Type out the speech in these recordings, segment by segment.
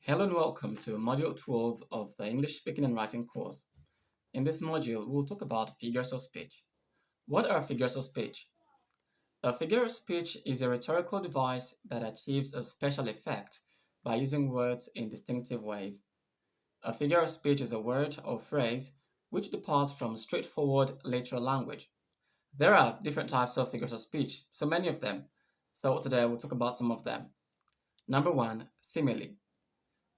Hello and welcome to Module 12 of the English Speaking and Writing course. In this module, we'll talk about figures of speech. What are figures of speech? A figure of speech is a rhetorical device that achieves a special effect by using words in distinctive ways. A figure of speech is a word or phrase which departs from straightforward literal language. There are different types of figures of speech, so many of them. So today we'll talk about some of them. Number one, simile.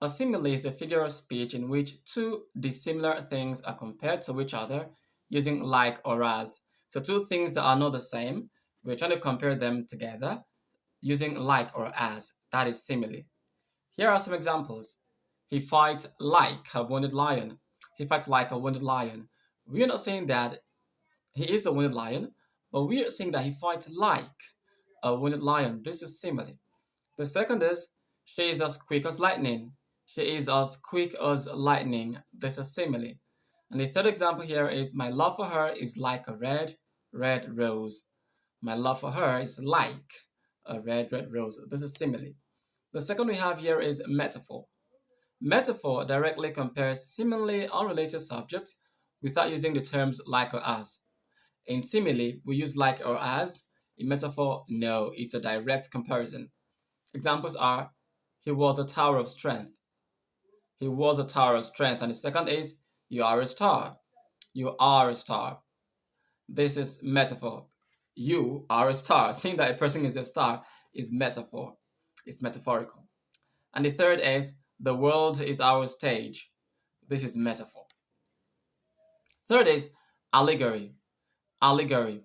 A simile is a figure of speech in which two dissimilar things are compared to each other using like or as. So two things that are not the same, we're trying to compare them together using like or as. That is simile. Here are some examples. He fights like a wounded lion. He fights like a wounded lion. We are not saying that he is a wounded lion, but we are saying that he fights like a wounded lion. This is simile. The second is, she is as quick as lightning. She is as quick as lightning. This is simile. And the third example here is, my love for her is like a red, red rose. My love for her is like a red, red rose. This is simile. The second we have here is metaphor. Metaphor directly compares seemingly unrelated subjects without using the terms like or as. In simile, we use like or as. In metaphor, no, it's a direct comparison. Examples are, he was a tower of strength. He was a tower of strength. And the second is, you are a star. You are a star. This is metaphor. You are a star. Saying that a person is a star is metaphor. It's metaphorical. And the third is, the world is our stage. This is metaphor. Third is allegory. Allegory.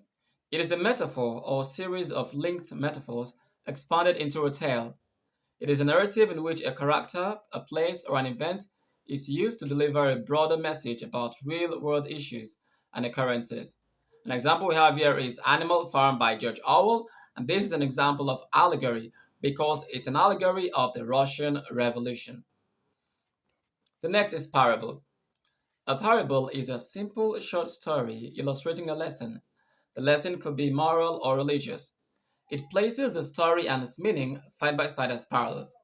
It is a metaphor or series of linked metaphors expanded into a tale. It is a narrative in which a character, a place, or an event is used to deliver a broader message about real-world issues and occurrences. An example we have here is Animal Farm by George Orwell, and this is an example of allegory because it's an allegory of the Russian Revolution. The next is parable. A parable is a simple short story illustrating a lesson. The lesson could be moral or religious. It places the story and its meaning side by side as parallels.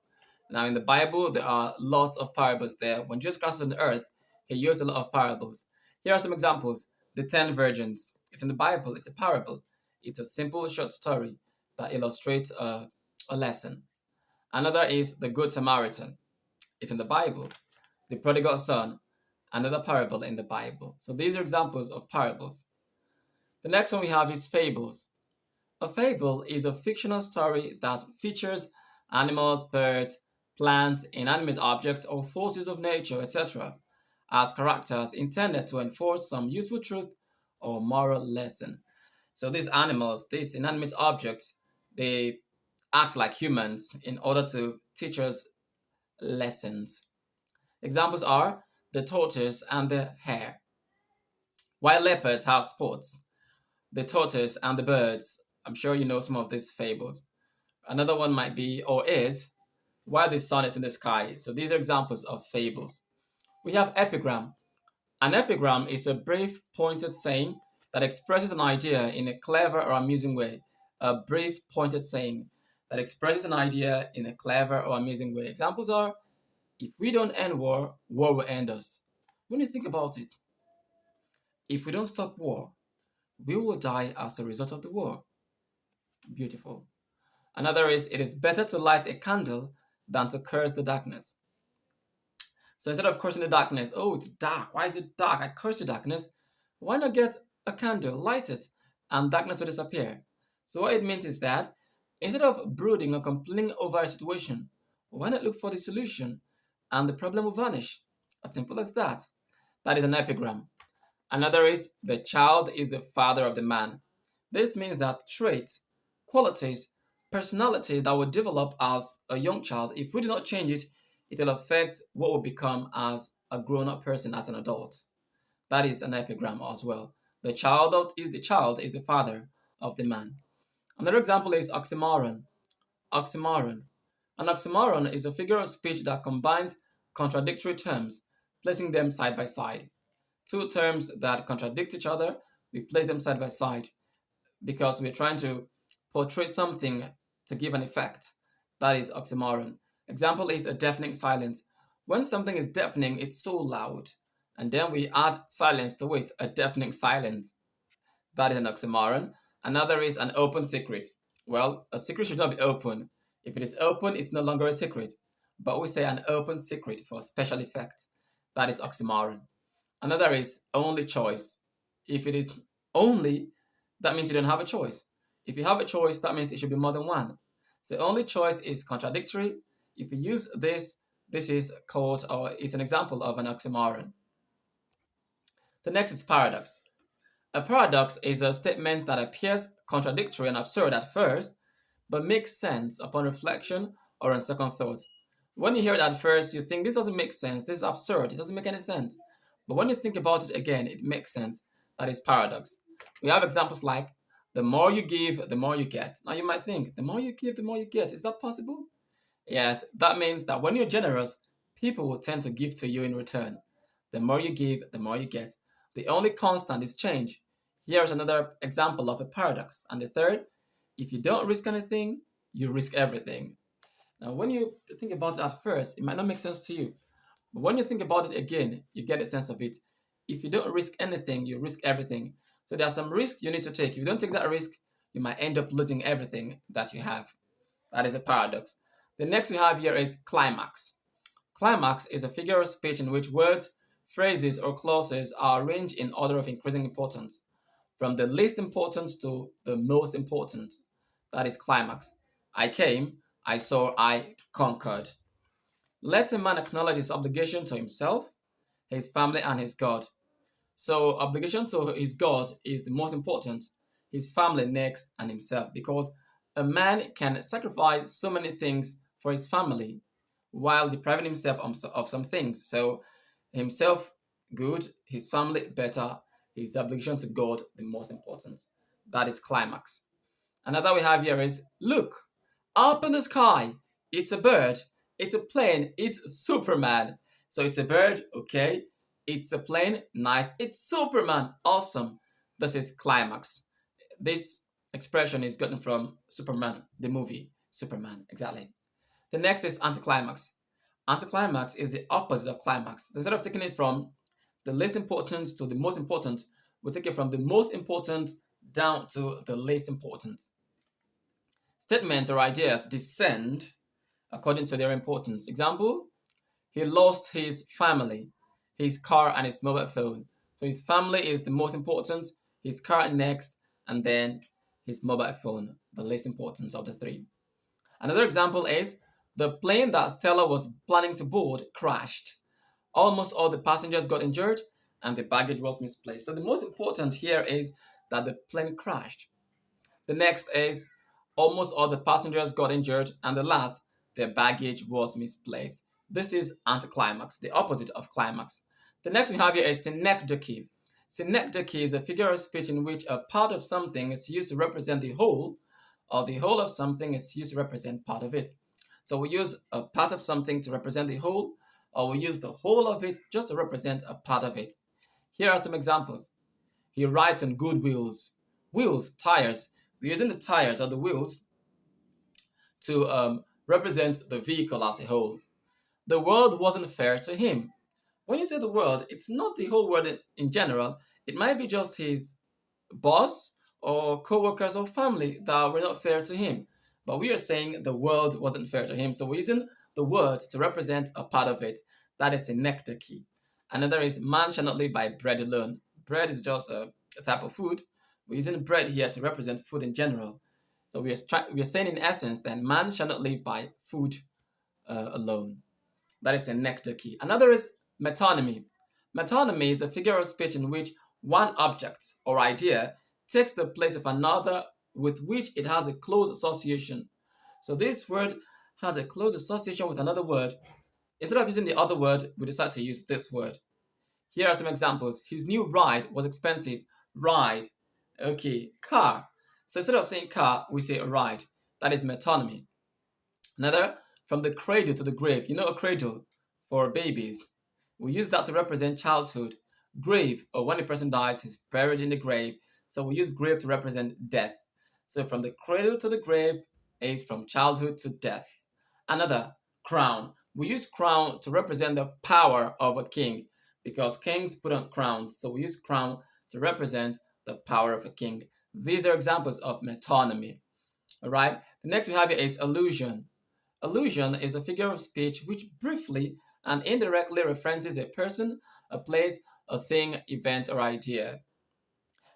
Now, in the Bible, there are lots of parables there. When Jesus Christ was on earth, he used a lot of parables. Here are some examples. The 10 virgins. It's in the Bible. It's a parable. It's a simple short story that illustrates a lesson. Another is the Good Samaritan. It's in the Bible. The prodigal son. Another parable in the Bible. So these are examples of parables. The next one we have is fables. A fable is a fictional story that features animals, birds, plants, inanimate objects, or forces of nature, etc., as characters intended to enforce some useful truth or moral lesson. So these animals, these inanimate objects, they act like humans in order to teach us lessons. Examples are the tortoise and the hare. While leopards have spots, the tortoise and the birds, I'm sure you know some of these fables. Another one might be, or is, while the sun is in the sky. So these are examples of fables. We have epigram. An epigram is a brief, pointed saying that expresses an idea in a clever or amusing way. A brief, pointed saying that expresses an idea in a clever or amusing way. Examples are, if we don't end war, war will end us. When you think about it, if we don't stop war, we will die as a result of the war. Beautiful. Another is, it is better to light a candle than to curse the darkness. So instead of cursing the darkness, oh, it's dark. Why is it dark? I curse the darkness. Why not get a candle, light it, and darkness will disappear? So what it means is that instead of brooding or complaining over a situation, why not look for the solution and the problem will vanish? As simple as that. That is an epigram. Another is, the child is the father of the man. This means that traits, qualities, personality that will develop as a young child, if we do not change it, it will affect what will become as a grown-up person, as an adult. That is an epigram as well. The child is the father of the man. Another example is oxymoron. Oxymoron. An oxymoron is a figure of speech that combines contradictory terms, placing them side by side. Two terms that contradict each other, we place them side by side because we're trying to portray something to give an effect. That is oxymoron. Example is a deafening silence. When something is deafening, it's so loud. And then we add silence to it, a deafening silence. That is an oxymoron. Another is an open secret. Well, a secret should not be open. If it is open, it's no longer a secret. But we say an open secret for special effect. That is oxymoron. Another is only choice. If it is only, that means you don't have a choice. If you have a choice, that means it should be more than one. So only choice is contradictory. If you use this, this is called, or it's an example of an oxymoron. The next is paradox. A paradox is a statement that appears contradictory and absurd at first, but makes sense upon reflection or on second thought. When you hear it at first, you think this doesn't make sense, this is absurd, it doesn't make any sense. But when you think about it again, it makes sense. That is paradox. We have examples like the more you give, the more you get. Now you might think, the more you give, the more you get. Is that possible? Yes, that means that when you're generous, people will tend to give to you in return. The more you give, the more you get. The only constant is change. Here's another example of a paradox. And the third, if you don't risk anything, you risk everything. Now, when you think about it at first, it might not make sense to you. But when you think about it again, you get a sense of it. If you don't risk anything, you risk everything. So there are some risks you need to take. If you don't take that risk, you might end up losing everything that you have. That is a paradox. The next we have here is climax. Climax is a figure of speech in which words, phrases, or clauses are arranged in order of increasing importance, from the least important to the most important. That is climax. I came, I saw, I conquered. Let a man acknowledge his obligation to himself, his family, and his God. So, obligation to his God is the most important, his family next, and himself, because a man can sacrifice so many things for his family while depriving himself of some things. So, himself, good, his family, better, his obligation to God, the most important. That is climax. Another we have here is look, up in the sky. It's a bird. It's a plane. It's Superman. So it's a bird, okay. It's a plane, nice. It's Superman, awesome. This is climax. This expression is gotten from Superman, the movie. Superman, exactly. The next is anticlimax. Anticlimax is the opposite of climax. So instead of taking it from the least important to the most important, we take it from the most important down to the least important. Statements or ideas descend according to their importance. Example, he lost his family, his car, and his mobile phone. So his family is the most important, his car next, and then his mobile phone, the least important of the three. Another example is the plane that Stella was planning to board crashed. Almost all the passengers got injured and the baggage was misplaced. So the most important here is that the plane crashed. The next is almost all the passengers got injured, and the last, their baggage was misplaced. This is anticlimax, the opposite of climax. The next we have here is synecdoche. Synecdoche is a figure of speech in which a part of something is used to represent the whole, or the whole of something is used to represent part of it. So we use a part of something to represent the whole, or we use the whole of it just to represent a part of it. Here are some examples. He rides on good wheels. Wheels, tires. We're using the tires or the wheels to represent the vehicle as a whole. The world wasn't fair to him. When you say the world, it's not the whole world in general. It might be just his boss or co-workers or family that were not fair to him. But we are saying the world wasn't fair to him. So we're using the word to represent a part of it. That is synecdoche. Another is man shall not live by bread alone. Bread is just a type of food. We're using bread here to represent food in general. So we are saying in essence that man shall not live by food alone. That is synecdoche. Another is metonymy. Metonymy is a figure of speech in which one object or idea takes the place of another with which it has a close association. So this word has a close association with another word. Instead of using the other word, we decide to use this word. Here are some examples. His new ride was expensive. Ride. Okay. Car. So instead of saying car, we say ride. That is metonymy. Another, from the cradle to the grave. You know a cradle for babies. We use that to represent childhood. Grave, or when a person dies, he's buried in the grave. So we use grave to represent death. So from the cradle to the grave is from childhood to death. Another, crown. We use crown to represent the power of a king because kings put on crowns. So we use crown to represent the power of a king. These are examples of metonymy. All right. The next we have here is allusion. Allusion is a figure of speech which briefly and indirectly references a person, a place, a thing, event, or idea.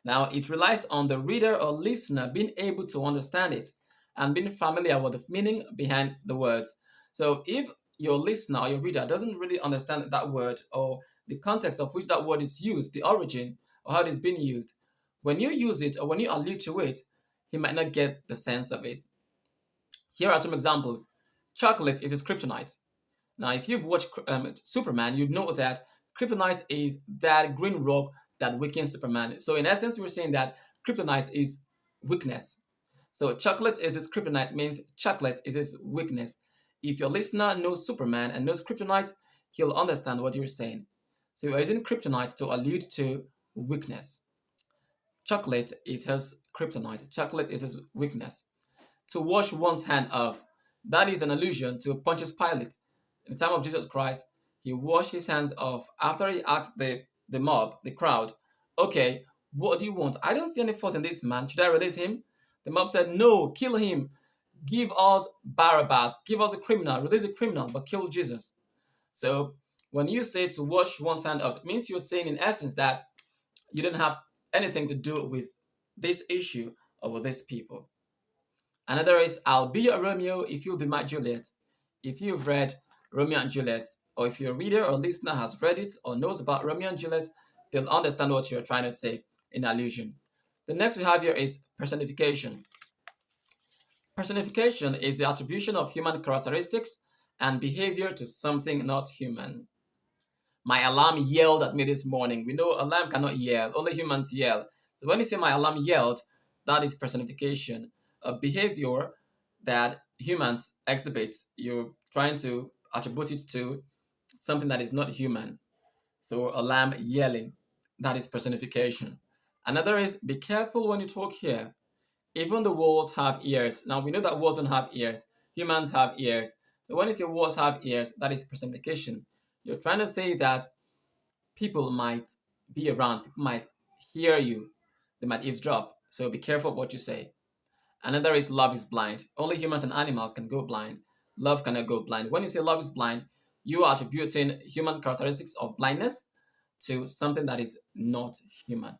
Now, it relies on the reader or listener being able to understand it and being familiar with the meaning behind the words. So, if your listener or your reader doesn't really understand that word or the context of which that word is used, the origin or how it is being used, when you use it or when you allude to it, he might not get the sense of it. Here are some examples. Chocolate is his kryptonite. Now, if you've watched Superman, you'd know that kryptonite is that green rock that weakens Superman. So, in essence, we're saying that kryptonite is weakness. So, chocolate is his kryptonite means chocolate is his weakness. If your listener knows Superman and knows kryptonite, he'll understand what you're saying. So, you're using kryptonite to allude to weakness. Chocolate is his kryptonite. Chocolate is his weakness. To wash one's hand off. That is an allusion to Pontius Pilate. In the time of Jesus Christ, he washed his hands off after he asked the mob, the crowd, okay, what do you want? I don't see any fault in this man. Should I release him? The mob said, no, kill him. Give us Barabbas. Give us a criminal. Release the criminal, but kill Jesus. So when you say to wash one's hand off, it means you're saying in essence that you didn't have anything to do with this issue or with these people. Another is I'll be your Romeo if you'll be my Juliet. If you've read Romeo and Juliet, or if your reader or listener has read it or knows about Romeo and Juliet, they'll understand what you're trying to say in allusion. The next we have here is personification. Personification is the attribution of human characteristics and behavior to something not human. My alarm yelled at me this morning. We know alarm cannot yell, only humans yell. So when you say my alarm yelled, that is personification, a behavior that humans exhibit. You're trying to attribute it to something that is not human. So alarm yelling, that is personification. Another is be careful when you talk here. Even the walls have ears. Now we know that walls don't have ears. Humans have ears. So when you say walls have ears, that is personification. You're trying to say that people might be around, people might hear you, they might eavesdrop. So be careful of what you say. Another is love is blind. Only humans and animals can go blind. Love cannot go blind. When you say love is blind, you are attributing human characteristics of blindness to something that is not human.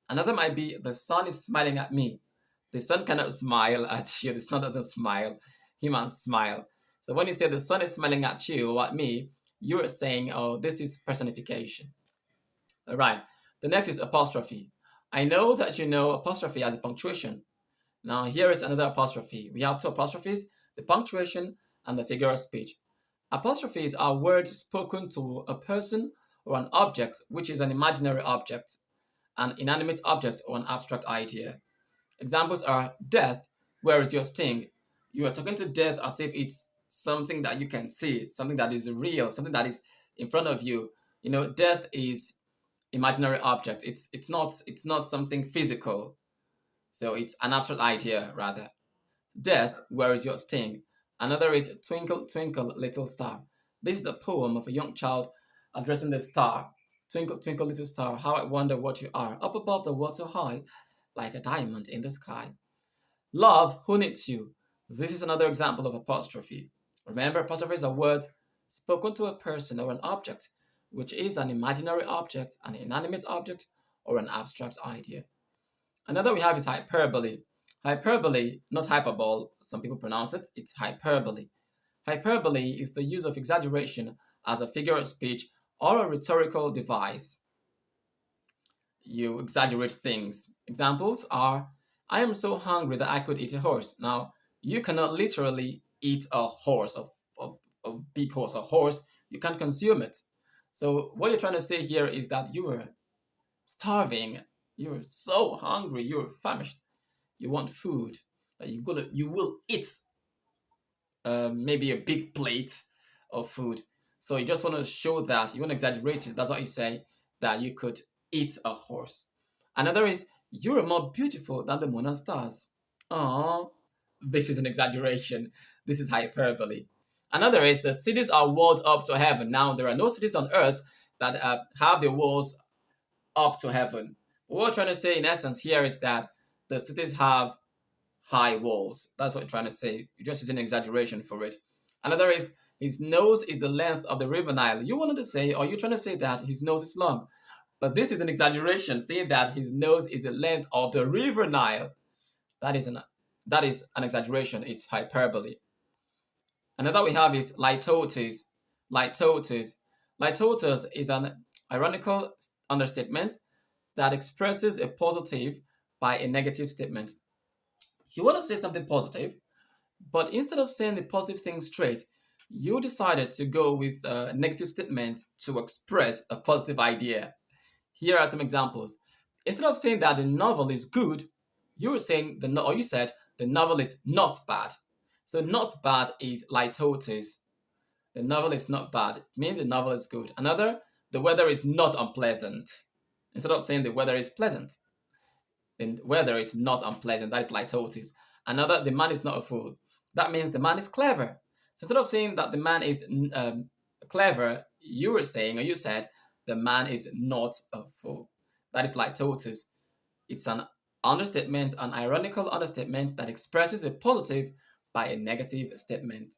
Another might be the sun is smiling at me. The sun cannot smile at you. The sun doesn't smile. Humans smile. So when you say the sun is smiling at you or at me, you're saying, oh, this is personification. All right. The next is apostrophe. I know that you know apostrophe as a punctuation. Now here is another apostrophe. We have two apostrophes, the punctuation and the figure of speech. Apostrophes are words spoken to a person or an object, which is an imaginary object, an inanimate object, or an abstract idea. Examples are death, where is your sting? You are talking to death as if it's something that you can see, something that is real, something that is in front of you. You know, death is imaginary object. It's not something physical. So it's an abstract idea rather. Death, where is your sting? Another is Twinkle, Twinkle, Little Star. This is a poem of a young child addressing the star. Twinkle, twinkle, little star, how I wonder what you are. Up above the world so high, like a diamond in the sky. Love, who needs you? This is another example of apostrophe. Remember, apostrophes are words spoken to a person or an object, which is an imaginary object, an inanimate object, or an abstract idea. Another we have is hyperbole. Hyperbole, not hyperbole, some people pronounce it, it's hyperbole. Hyperbole is the use of exaggeration as a figure of speech or a rhetorical device. You exaggerate things. Examples are, I am so hungry that I could eat a horse. Now, you cannot literally eat a horse, a big horse, a horse. You can't consume it. So, what you're trying to say here is that you were starving, you're so hungry, you're famished, you want food, that you will eat maybe a big plate of food. So you just want to show that, you want to exaggerate it. That's what you say, that you could eat a horse. Another is, you're more beautiful than the moon and stars. Oh, this is an exaggeration. This is hyperbole. Another is the cities are walled up to heaven. Now, there are no cities on earth that have the walls up to heaven. What we're trying to say in essence here is that the cities have high walls. That's what we're trying to say. You're just using an exaggeration for it. Another is his nose is the length of the river Nile. You wanted to say, or you're trying to say that his nose is long. But this is an exaggeration, saying that his nose is the length of the river Nile. That is an that is an exaggeration. It's hyperbole. Another we have is litotes. Litotes. Litotes is an ironical understatement that expresses a positive by a negative statement. You want to say something positive, but instead of saying the positive thing straight, you decided to go with a negative statement to express a positive idea. Here are some examples. Instead of saying that the novel is good, you were saying or you said the novel is not bad. So not bad is litotes. The novel is not bad. It means the novel is good. Another, the weather is not unpleasant. Instead of saying the weather is pleasant, the weather is not unpleasant. That is litotes. Another, the man is not a fool. That means the man is clever. So instead of saying that the man is clever, you were saying, or you said, the man is not a fool. That is litotes. It's an understatement, an ironical understatement that expresses a positive by a negative statement.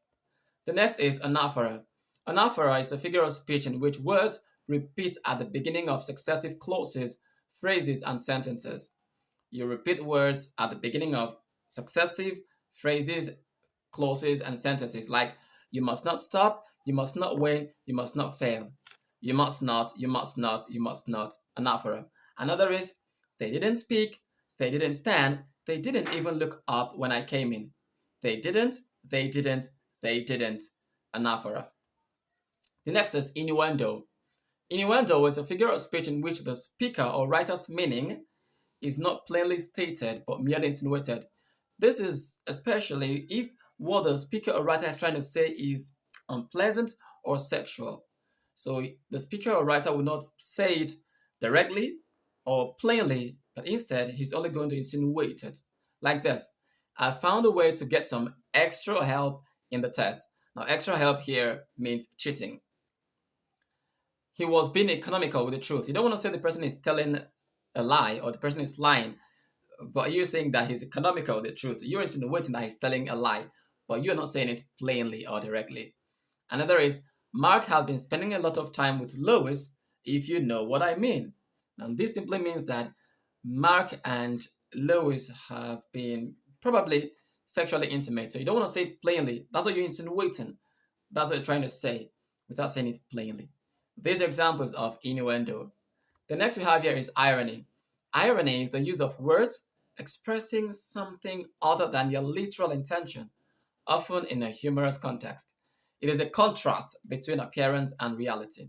The next is anaphora. Anaphora is a figure of speech in which words repeat at the beginning of successive clauses, phrases, and sentences. You repeat words at the beginning of successive phrases, clauses, and sentences like you must not stop, you must not win, you must not fail. You must not, you must not, you must not. Anaphora. Another is they didn't speak, they didn't stand, they didn't even look up when I came in. They didn't, they didn't, they didn't. Anaphora. The next is innuendo. Innuendo is a figure of speech in which the speaker or writer's meaning is not plainly stated but merely insinuated. This is especially if what the speaker or writer is trying to say is unpleasant or sexual. So the speaker or writer will not say it directly or plainly, but instead he's only going to insinuate it. Like this: I found a way to get some extra help in the test. Now, extra help here means cheating. He was being economical with the truth. You don't want to say the person is telling a lie or the person is lying, but you're saying that he's economical with the truth. You're insinuating that he's telling a lie, but you're not saying it plainly or directly. Another is Mark has been spending a lot of time with Lois, if you know what I mean. And this simply means that Mark and Lois have been probably sexually intimate. So you don't want to say it plainly. That's what you're insinuating. That's what you're trying to say without saying it plainly. These are examples of innuendo. The next we have here is irony. Irony is the use of words expressing something other than your literal intention, often in a humorous context. It is a contrast between appearance and reality.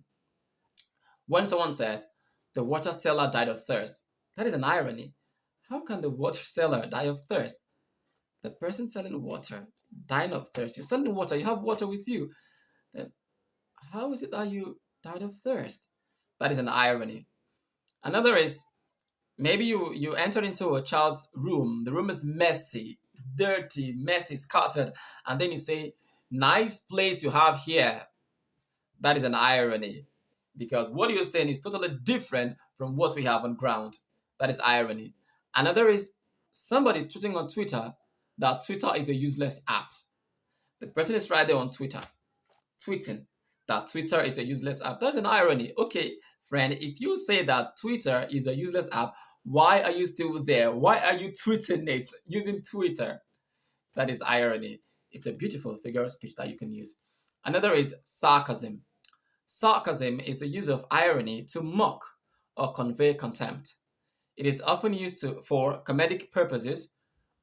When someone says, the water seller died of thirst, that is an irony. How can the water seller die of thirst? The person selling water dying of thirst. You're selling water, you have water with you. Then how is it that you died of thirst? That is an irony. Another is maybe you entered into a child's room. The room is messy, dirty, messy, scattered, and then you say, "Nice place you have here." That is an irony because what you're saying is totally different from what we have on ground. That is irony. Another is somebody tweeting on Twitter that Twitter is a useless app. The person is right there on Twitter tweeting that Twitter is a useless app. That's an irony. Okay, friend, if you say that Twitter is a useless app, why are you still there? Why are you tweeting it using Twitter? That is irony. It's a beautiful figure of speech that you can use. Another is sarcasm. Sarcasm is the use of irony to mock or convey contempt. It is often used for comedic purposes,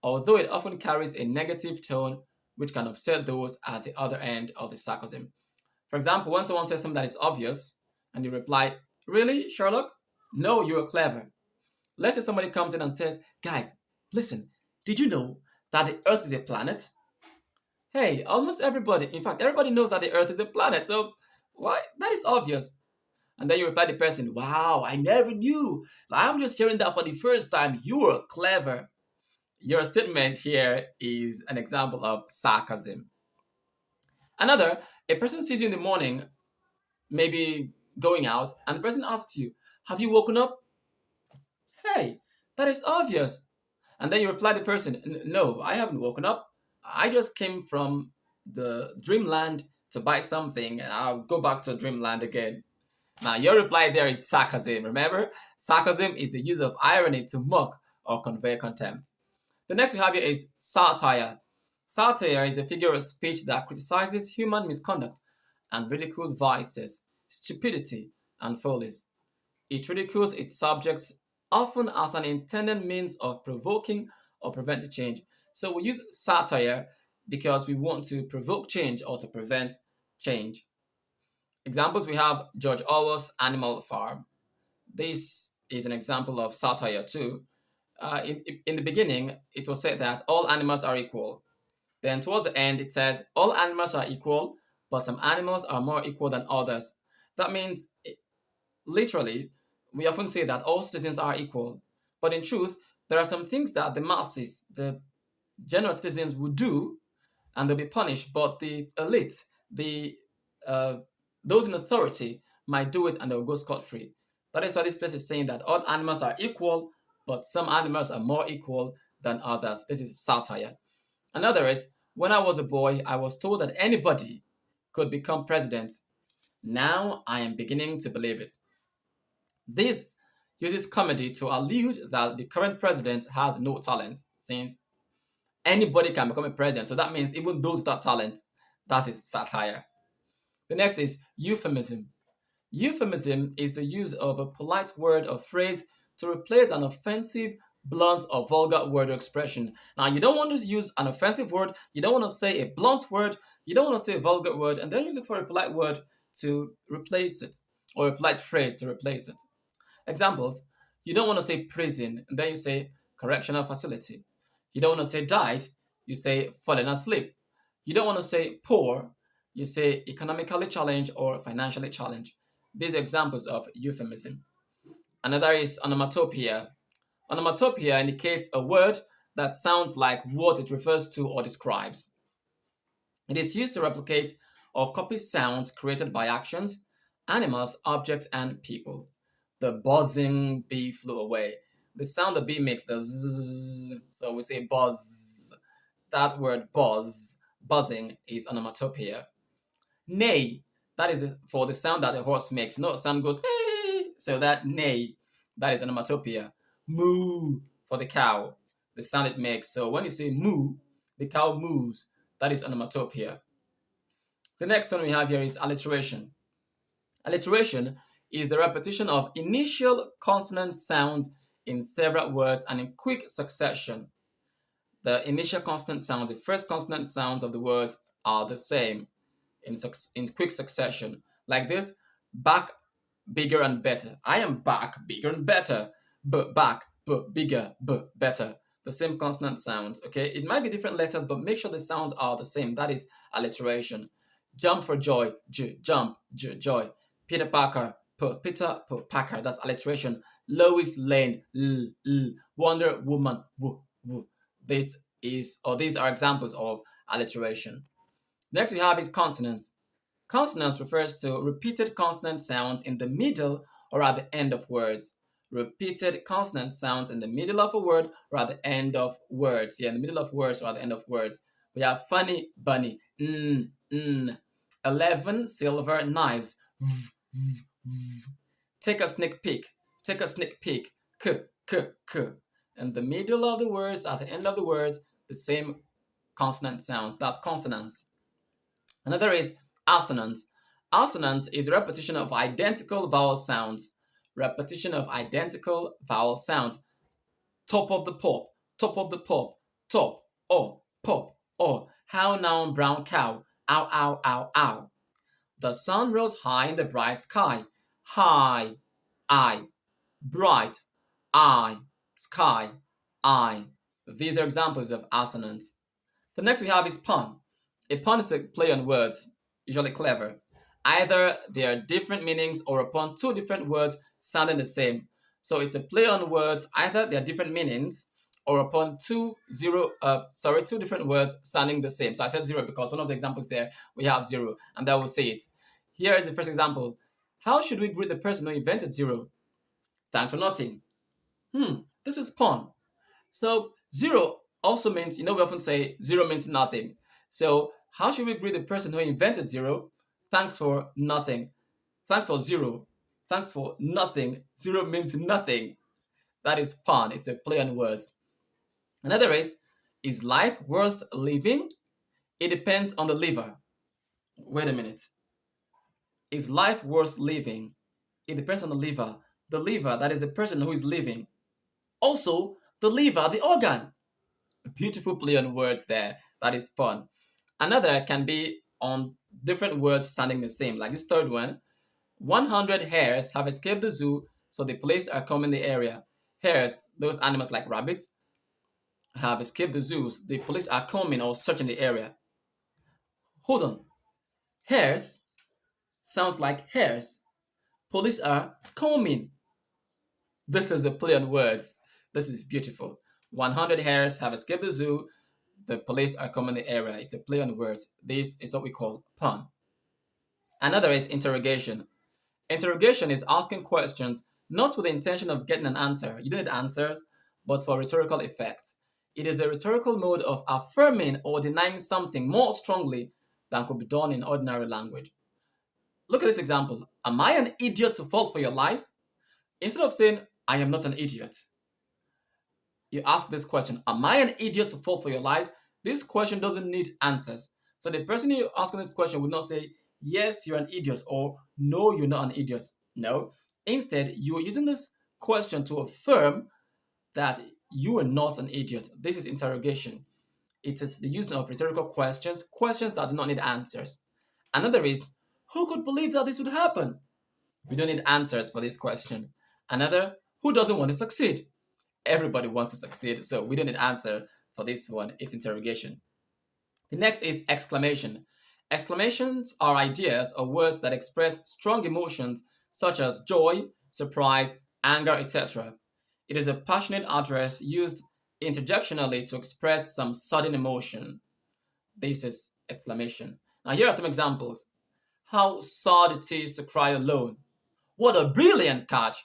although it often carries a negative tone which can upset those at the other end of the sarcasm. For example, when someone says something that is obvious and you reply, "Really, Sherlock? No, you're clever." Let's say somebody comes in and says, "Guys, listen, did you know that the Earth is a planet?" Hey, almost everybody, in fact, everybody knows that the Earth is a planet, so why? That is obvious. And then you reply to the person, "Wow, I never knew. I'm just hearing that for the first time. You are clever." Your statement here is an example of sarcasm. Another, a person sees you in the morning, maybe going out, and the person asks you, "Have you woken up?" Hey, that is obvious. And then you reply to the person, "No, I haven't woken up. I just came from the dreamland to buy something, and I'll go back to dreamland again." Now, your reply there is sarcasm. Remember, sarcasm is the use of irony to mock or convey contempt. The next we have here is satire. Satire is a figure of speech that criticizes human misconduct and ridicules vices, stupidity, and follies. It ridicules its subjects often as an intended means of provoking or preventing change. So we use satire because we want to provoke change or to prevent change. Examples we have George Orwell's Animal Farm. This is an example of satire too. In the beginning, it was said that all animals are equal. Then towards the end, it says all animals are equal, but some animals are more equal than others. That means, literally, we often say that all citizens are equal. But in truth, there are some things that the masses, the general citizens, would do and they'll be punished, but the elite, the uh, those in authority might do it and they'll go scot-free. That is why this place is saying that all animals are equal, but some animals are more equal than others. This is satire. Another is, when I was a boy, I was told that anybody could become president. Now I am beginning to believe it. This uses comedy to allude that the current president has no talent, since anybody can become a president. So that means even those without talent, that is satire. The next is euphemism. Euphemism is the use of a polite word or phrase to replace an offensive, blunt, or vulgar word or expression. Now, you don't want to use an offensive word, you don't want to say a blunt word, you don't want to say a vulgar word, and then you look for a polite word to replace it, or a polite phrase to replace it. Examples, you don't want to say prison, and then you say correctional facility. You don't want to say died, you say fallen asleep. You don't want to say poor, you say economically challenged or financially challenged. These are examples of euphemism. Another is onomatopoeia. Onomatopoeia indicates a word that sounds like what it refers to or describes. It is used to replicate or copy sounds created by actions, animals, objects, and people. The buzzing bee flew away. The sound the bee makes, the zzz, so we say buzz. That word buzz, buzzing, is onomatopoeia. Neigh, that is for the sound that the horse makes. No sound goes, hey, so that neigh, that is onomatopoeia. Moo, for the cow, the sound it makes. So when you say moo, the cow moos, that is onomatopoeia. The next one we have here is alliteration. Alliteration is the repetition of initial consonant sounds in several words and in quick succession. The initial consonant sounds, the first consonant sounds of the words are the same in quick succession. Like this, back, bigger and better. I am back, bigger and better. Back, bigger, better. The same consonant sounds, okay? It might be different letters, but make sure the sounds are the same. That is alliteration. Jump for joy, jump, joy. Peter Parker, Peter Parker, that's alliteration. Lois Lane, Wonder Woman, This is, or these are examples of alliteration. Next we have is consonants. Consonants refers to repeated consonant sounds in the middle or at the end of words. Repeated consonant sounds in the middle of a word or at the end of words. Yeah, in the middle of words or at the end of words. We have funny, bunny, 11 silver knives. Take a sneak peek. Take a sneak peek. K. In the middle of the words, at the end of the words, the same consonant sounds. That's consonants. Another is assonance. Assonance is repetition of identical vowel sounds. Repetition of identical vowel sound. Top of the pop, top of the pop, top, oh, pop, oh. How now, brown cow, ow, ow, ow, ow. The sun rose high in the bright sky. High, I. Bright, I. Sky, I. These are examples of assonance. The next we have is pun. A pun is a play on words, usually clever. Either they are different meanings or upon two different words sounding the same. So it's a play on words, either they are different meanings or upon two different words sounding the same. So I said zero because one of the examples there we have zero, and that will say it. Here is the first example. How should we greet the person who invented zero? Thanks for nothing. This is pun. So zero also means, we often say zero means nothing. So how should we greet the person who invented zero? Thanks for nothing. Thanks for zero. Thanks for nothing. Zero means nothing. That is pun. It's a play on words. Another is life worth living? It depends on the liver. Wait a minute. Is life worth living? It depends on the liver. The liver, that is the person who is living. Also, the liver, the organ. Beautiful play on words there. That is pun. Another can be on different words sounding the same, like this third one. 100 hares have escaped the zoo, so the police are combing the area. Hares, those animals like rabbits, have escaped the zoos. The police are combing or searching the area. Hold on. Hares sounds like hares. Police are combing. This is a play on words. This is beautiful. 100 hares have escaped the zoo. The police are combing the area. It's a play on words. This is what we call pun. Another is interrogation. Interrogation is asking questions not with the intention of getting an answer. You don't need answers, but for rhetorical effect. It is a rhetorical mode of affirming or denying something more strongly than could be done in ordinary language. Look at this example. Am I an idiot to fall for your lies? Instead of saying, I am not an idiot, you ask this question, am I an idiot to fall for your lies? This question doesn't need answers. So the person you're asking this question would not say, yes, you're an idiot, or no, you're not an idiot. No. Instead, you're using this question to affirm that you are not an idiot. This is interrogation. It is the use of rhetorical questions, questions that do not need answers. Another is, who could believe that this would happen? We don't need answers for this question. Another, who doesn't want to succeed? Everybody wants to succeed, so we don't need answer for this one. It's interrogation. The next is exclamation. Exclamations are ideas or words that express strong emotions such as joy, surprise, anger, etc. It is a passionate utterance used interjectionally to express some sudden emotion. This is exclamation. Now, here are some examples. How sad it is to cry alone. What a brilliant catch!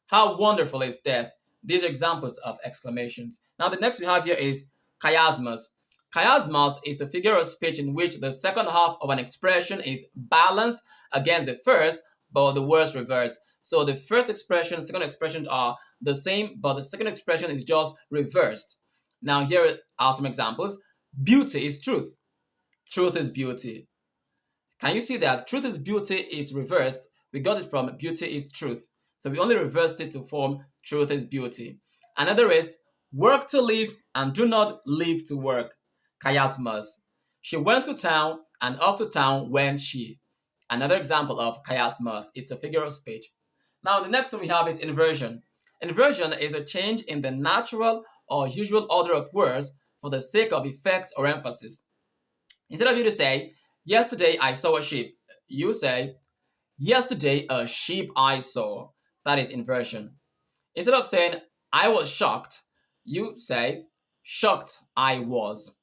How wonderful is death! These are examples of exclamations. Now, the next we have here is chiasmus. Chiasmus is a figure of speech in which the second half of an expression is balanced against the first, but the words reversed. So the first expression, second expression are the same, but the second expression is just reversed. Now, here are some examples. Beauty is truth. Truth is beauty. Can you see that truth is beauty is reversed? We got it from beauty is truth. So we only reversed it to form truth is beauty. Another is work to live and do not live to work. Chiasmus. She went to town and off to town went she. Another example of chiasmus. It's a figure of speech. Now the next one we have is inversion. Inversion is a change in the natural or usual order of words for the sake of effect or emphasis. Instead of you to say, yesterday I saw a sheep, you say, yesterday a sheep I saw. That is inversion. Instead of saying, I was shocked, you say, shocked I was.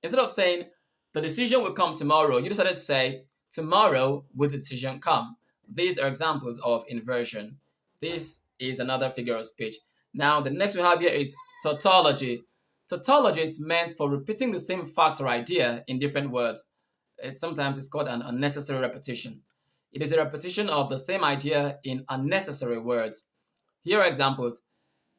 Instead of saying, the decision will come tomorrow, you decided to say, tomorrow will the decision come. These are examples of inversion. This is another figure of speech. Now, the next we have here is tautology. Tautology is meant for repeating the same fact or idea in different words. Sometimes it's called an unnecessary repetition. It is a repetition of the same idea in unnecessary words. Here are examples.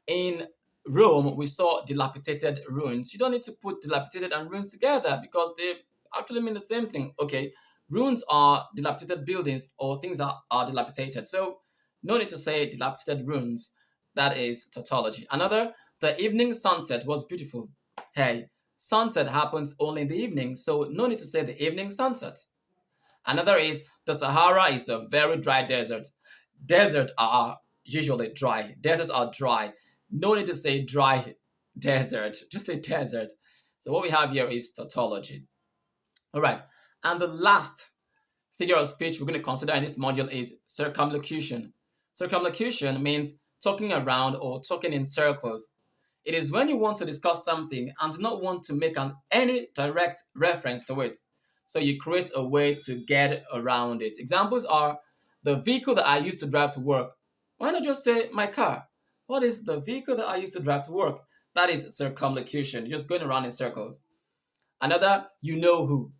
In Rome, we saw dilapidated ruins. You don't need to put dilapidated and ruins together because they actually mean the same thing. Okay, ruins are dilapidated buildings or things that are dilapidated. So no need to say dilapidated ruins. That is tautology. Another, the evening sunset was beautiful. Hey, sunset happens only in the evening, so no need to say the evening sunset. Another is the Sahara is a very dry desert. Deserts are usually dry. Deserts are dry. No need to say dry desert. Just say desert. So what we have here is tautology. All right. And the last figure of speech we're going to consider in this module is circumlocution. Circumlocution means talking around or talking in circles. It is when you want to discuss something and do not want to make any direct reference to it. So you create a way to get around it. Examples are the vehicle that I used to drive to work. Why not just say my car? What is the vehicle that I used to drive to work? That is circumlocution, just going around in circles. Another, you know who.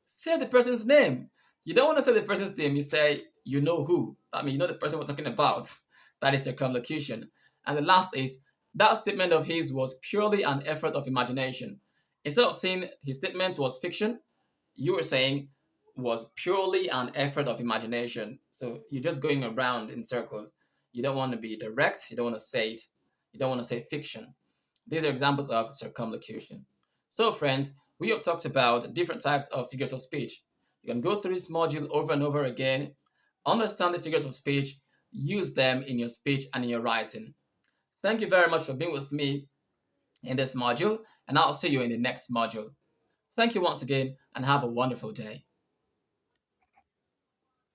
Say the person's name. You don't want to say the person's name, you say you know who. I mean, you know the person we're talking about. That is circumlocution. And the last is that statement of his was purely an effort of imagination. Instead of saying his statement was fiction, you were saying was purely an effort of imagination. So you're just going around in circles. You don't want to be direct, you don't want to say it, you don't want to say fiction. These are examples of circumlocution. So, friends, we have talked about different types of figures of speech. You can go through this module over and over again, understand the figures of speech, use them in your speech and in your writing. Thank you very much for being with me in this module, and I'll see you in the next module. Thank you once again, and have a wonderful day.